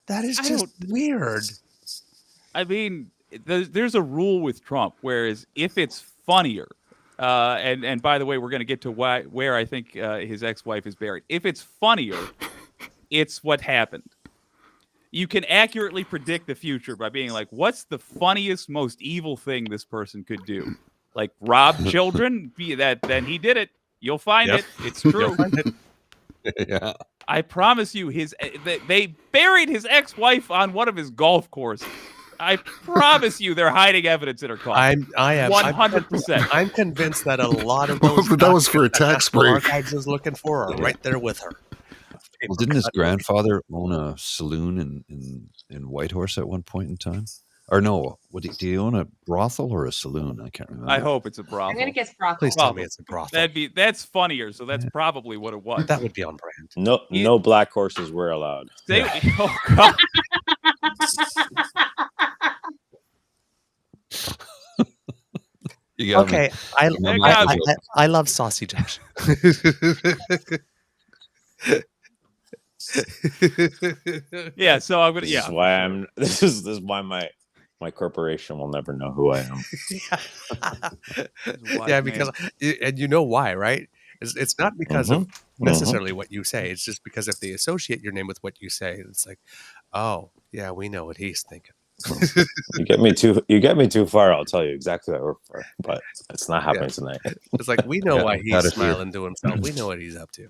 That is just weird. I mean, there's a rule with Trump, whereas if it's funnier, and by the way, we're going to get to where I think his ex-wife is buried. If it's funnier, it's what happened. You can accurately predict the future by being like, what's the funniest, most evil thing this person could do? Like rob children? Then he did it. You'll find it. It's true. Yeah. I promise you, they buried his ex-wife on one of his golf courses. I promise you, they're hiding evidence in her car. I am 100%. I'm convinced that a lot of those. But that was for a tax break. Archives is looking for are right there with her. Well, didn't his grandfather own a saloon in Whitehorse at one point in time? Or no, did he own a brothel or a saloon? I can't remember. I hope it's a brothel. I'm gonna guess brothel. Please tell me it's a brothel. That's funnier. So that's probably what it was. That would be on brand. No black horses were allowed. Oh God. Okay, I love Saucy Josh. Yeah, so I'm gonna. This is why my corporation will never know who I am. Yeah, because and you know why, right? It's not because of necessarily what you say. It's just because if they associate your name with what you say, it's like, oh yeah, we know what he's thinking. You get me too far, I'll tell you exactly what I work for, but it's not happening tonight. It's like we know why he's smiling to himself. We know what he's up to.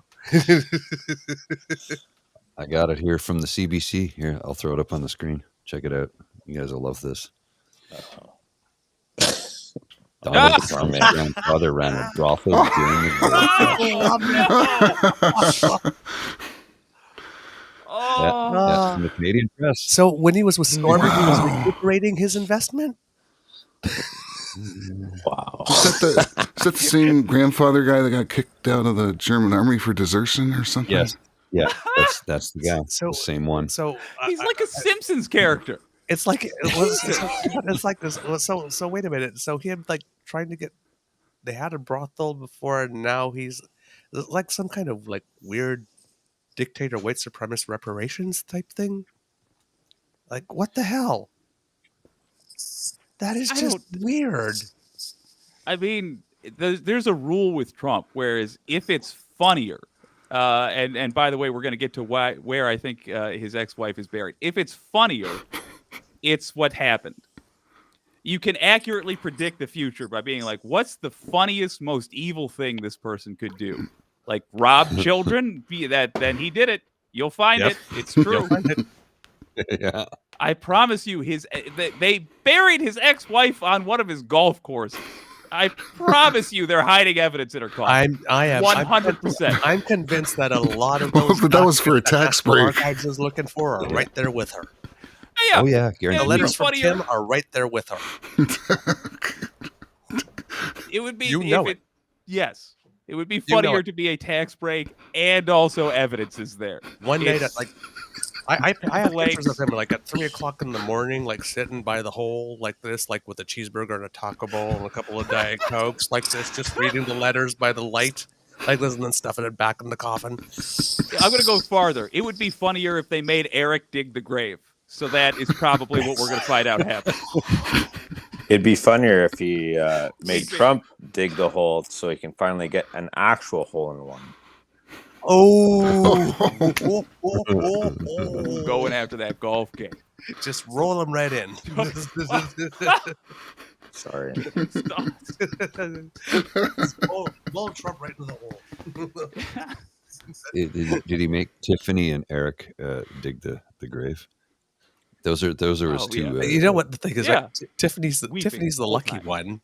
I got it here from the CBC. Here, I'll throw it up on the screen. Check it out. You guys will love this. Donald's grandfather ran a brothel during the war. Yeah, from the Canadian press. So when he was with Stormy, he was recuperating his investment? Wow. Is that the same grandfather guy that got kicked out of the German army for desertion or something? Yes. Yeah, that's the guy. The same one. So he's like a Simpsons character. It's like it's like this. So wait a minute. So him like trying to get, they had a brothel before, and now he's like some kind of like weird dictator, white supremacist reparations type thing. Like what the hell? That is just weird. I mean, there's a rule with Trump, whereas if it's funnier, and by the way, we're going to get to where I think his ex-wife is buried. If it's funnier, it's what happened. You can accurately predict the future by being like, what's the funniest, most evil thing this person could do? Like rob children? Then he did it. You'll find it. It's true. Yeah. I promise you, they buried his ex-wife on one of his golf courses. I promise you, they're hiding evidence in her car. I am 100%. I'm convinced that a lot of those. But that was for a tax break. Archives is looking for are right there with her. Yeah. Oh yeah, the letters from Tim are right there with her. It would be yes. It would be funnier to be a tax break and also evidence is there. One day that like I have pictures of him like at 3:00 in the morning, like sitting by the hole like this, like with a cheeseburger and a taco bowl and a couple of Diet Cokes, like this, just reading the letters by the light, like this, and then stuffing it back in the coffin. I'm going to go farther. It would be funnier if they made Eric dig the grave. So that is probably what we're going to find out happened. It'd be funnier if he made Trump dig the hole so he can finally get an actual hole in one. Oh, going after that golf game. Just roll him right in. Sorry. Roll Trump right into the hole. Did he make Tiffany and Eric dig the grave? Those are his two. You know what the thing is? Right? Tiffany's the lucky one,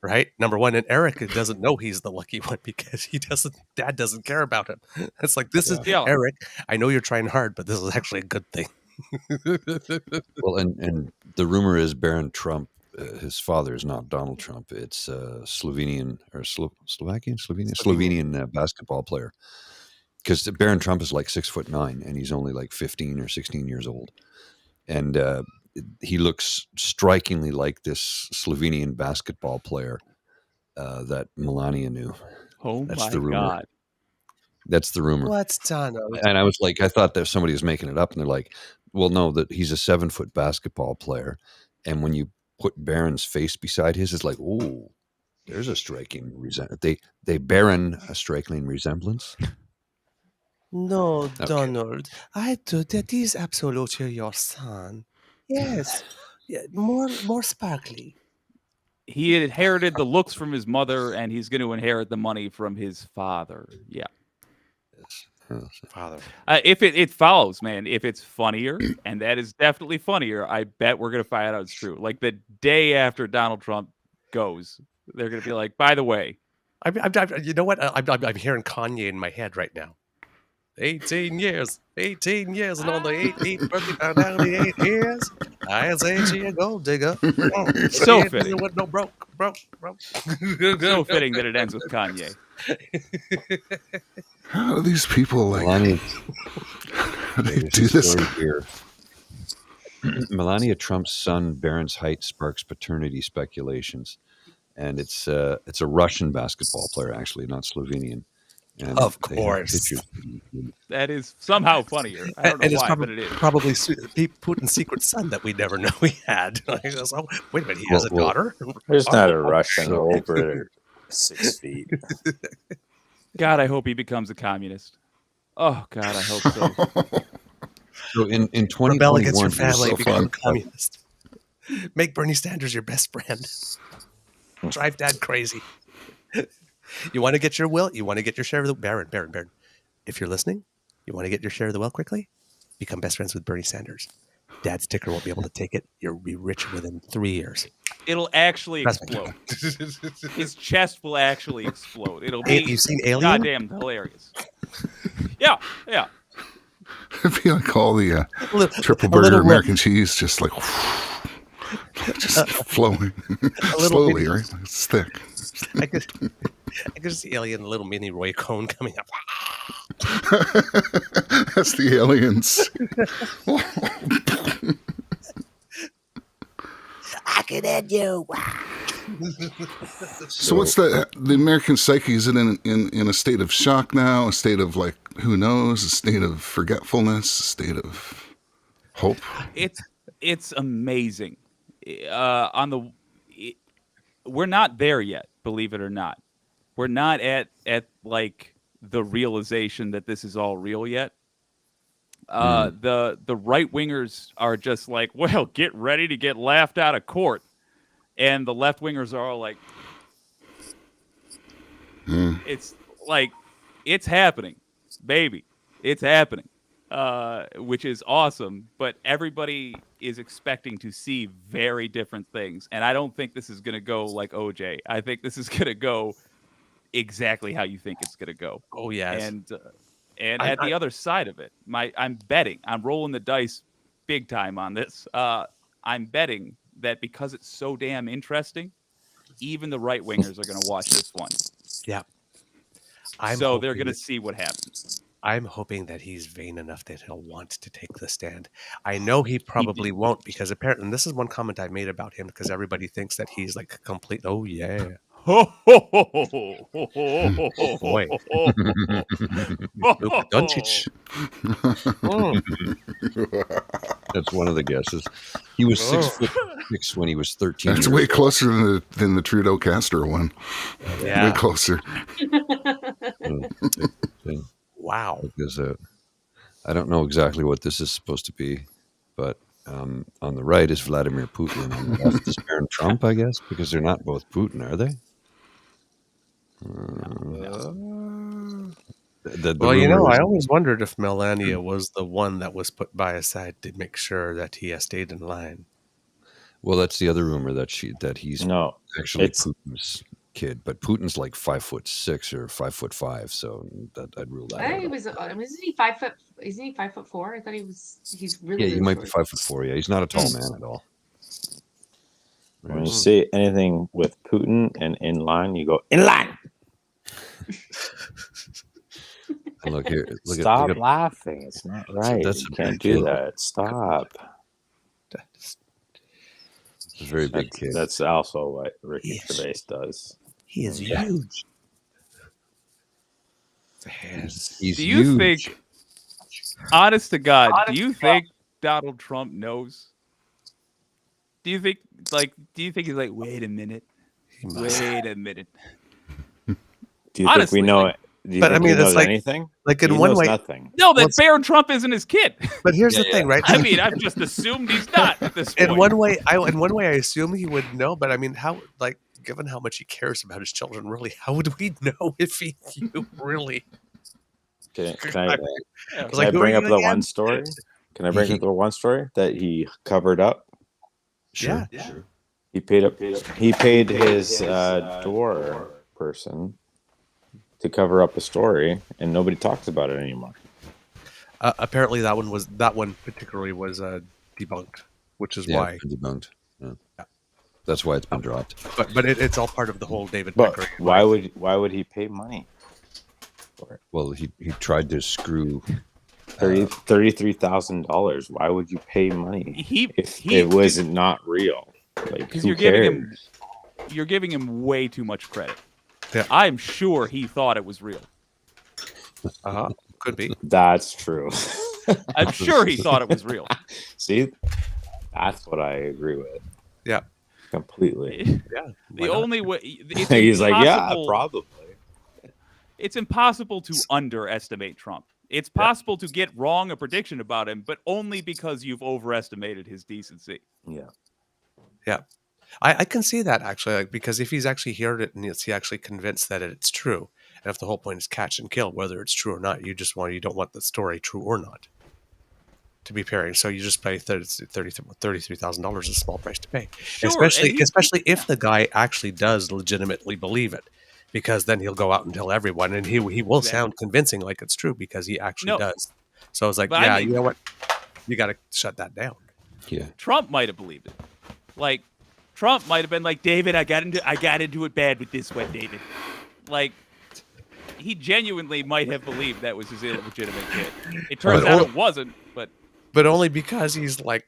right? Number one, and Eric doesn't know he's the lucky one because Dad doesn't care about him. It's like this is Eric. I know you're trying hard, but this is actually a good thing. Well, and the rumor is Baron Trump. His father is not Donald Trump. It's Slovenian or Slovenian basketball player. Because Baron Trump is like 6'9", and he's only like 15 or 16 years old. And he looks strikingly like this Slovenian basketball player that Melania knew. Oh, that's the rumor. God. That's the rumor. What's done? And I was like, I thought that somebody was making it up, and they're like, well, no, that he's a 7-foot basketball player, and when you put Barron's face beside his, it's like, ooh, there's a striking they Barron a striking resemblance. No, Okay. Donald. I do. That is absolutely your son. Yes. Yeah, more sparkly. He inherited the looks from his mother, and he's going to inherit the money from his father. Yeah. Yes. Father. If it follows, man, if it's funnier, and that is definitely funnier, I bet we're going to find out it's true. Like the day after Donald Trump goes, they're going to be like, by the way, You know what? I'm hearing Kanye in my head right now. 18 years, and on the 18th birthday, found out he 8 years. I say she a gold digger. So She ain't fitting. dealing with no broke. So fitting that it ends with Kanye. How do these people Melania, how do they there's do a this? story here. Melania Trump's son Barron's height sparks paternity speculations, and it's a Russian basketball player, actually, not Slovenian. And Of they have course. pictures. That is somehow funnier. I don't know And it's why, but it is. probably Putin's secret son that we never know he had. Like, oh, wait a minute, he has a Well, daughter? There's not a Oh, Russian so- over 6 feet. God, I hope he becomes a communist. Oh, God, I hope so. So in rebel against 2021, your he was family, so become fun. a communist. Make Bernie Sanders your best friend. Drive dad crazy. You want to get your will? You want to get your share of the Barron. If you're listening, you want to get your share of the wealth quickly? Become best friends with Bernie Sanders. Dad's ticker won't be able to take it. You'll be rich within 3 years. It'll actually Trust me. explode. His chest will actually explode. It'll be You've seen Alien? goddamn hilarious. Yeah. It'd be like all the A little- triple a burger little American cheese, just like just flowing little slowly, mini- right? It's thick. I could see Alien, a little mini Roy Cohn coming up. That's the aliens. I can end you. So what's the American psyche? Is it in a state of shock now? A state of like who knows? A state of forgetfulness? A state of hope? It's amazing. We're not there yet, believe it or not. We're not at like the realization that this is all real yet. The right wingers are just like, well, get ready to get laughed out of court, and the left wingers are all like, it's like it's happening, baby, it's happening, which is awesome. But everybody is expecting to see very different things, and I don't think this is going to go like OJ. I think this is going to go exactly how you think it's going to go. Oh, yes. And at the other side of it, I'm rolling the dice big time on this. I'm betting that because it's so damn interesting, even the right wingers are going to watch this one. Yeah. So they're going to see what happens. I'm hoping that he's vain enough that he'll want to take the stand. I know he probably won't, because apparently, and this is one comment I made about him, because everybody thinks that he's like a complete, oh yeah. Boy. Luka Doncic. That's one of the guesses. He was 6'6" when he was 13. That's years way old. closer than the Trudeau Castro one. Yeah. Way closer. Wow. Because I don't know exactly what this is supposed to be, but on the right is Vladimir Putin, and on the left is Barron Trump, I guess, because they're not both Putin, are they? Well, you know, I always wondered if Melania was the one that was put by his side to make sure that he stayed in line. Well, that's the other rumor that he's No, actually it's Putin's kid, but Putin's like 5'6" or 5'5", so I'd rule that I think out. he was. Isn't he 5 foot? Isn't he 5'4"? I thought he was. He's really. Yeah, he really might be short. 5'4". Yeah, he's not a tall man at all. when you see anything with Putin and in line, you go in line. And look here. Stop look at laughing. It's not right. that's You a can't big do kid. that. Stop. It's a very big kid. That's also what Ricky Yes. Gervais does. He is Yeah. huge. He's Do you huge. think, honest to God, do you think Donald Trump knows? Do you think he's like, wait a minute? He must. Wait a minute. Do you Honestly, think we know like- it? Do you But, think I mean, he knows it's like- anything? Like in He one knows way, nothing. No, that Well, Barron Trump isn't his kid. but here's the thing, right? I mean, I've just assumed he's not at this point. In one way, I assume he would know, but I mean, how, like, given how much he cares about his children, really, how would we know if he knew really? Can I I, mean, can like, I who are bring you up the again? one story? Can I bring up the one story that he covered up? Sure. Yeah. Sure. He paid his door person to cover up a story, and nobody talks about it anymore. Apparently, that one particularly was debunked, which is Yeah, why. it's been debunked. Yeah. That's why it's been dropped. But it's all part of the whole David But Pickering. why would he pay money for it? Well, he tried to screw. $33,000. Why would you pay money if it was not real? Like, Because who you're giving him way too much credit. Yeah. I'm sure he thought it was real. Could be. That's true. I'm sure he thought it was real. See, that's what I agree with. Yeah. Completely. Yeah. The only way it's He's like, yeah, impossible- probably. It's impossible to underestimate Trump. It's possible to get wrong a prediction about him, but only because you've overestimated his decency. Yeah. Yeah. I can see that actually, like, because if he's actually heard it and he actually convinced that it's true, and if the whole point is catch and kill, whether it's true or not, you don't want the story true or not to be pairing. So you just pay $33,000 is a small price to pay, Sure, especially if the guy actually does legitimately believe it, because then he'll go out and tell everyone, and he will sound convincing like it's true because he actually does. So it's like, But I mean- you know what, you got to shut that down. Yeah. Trump might have believed it. Like, Trump might have been like, David, I got into it bad with this one, David. Like, he genuinely might have believed that was his illegitimate kid. It turns out it wasn't, but only because he's like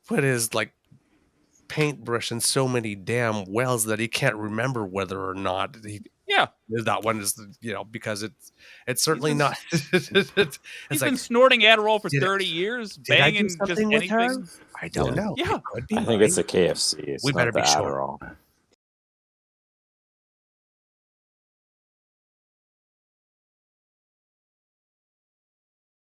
put his like paintbrush in so many damn wells that he can't remember whether or not that one is, because it's certainly been- not. It's he's like, been snorting Adderall for did I- 30 years, did I do banging just something with her? anything. I don't know. Yeah. It could be I think mine. it's the KFC. It's We not better the be sure. Adderall.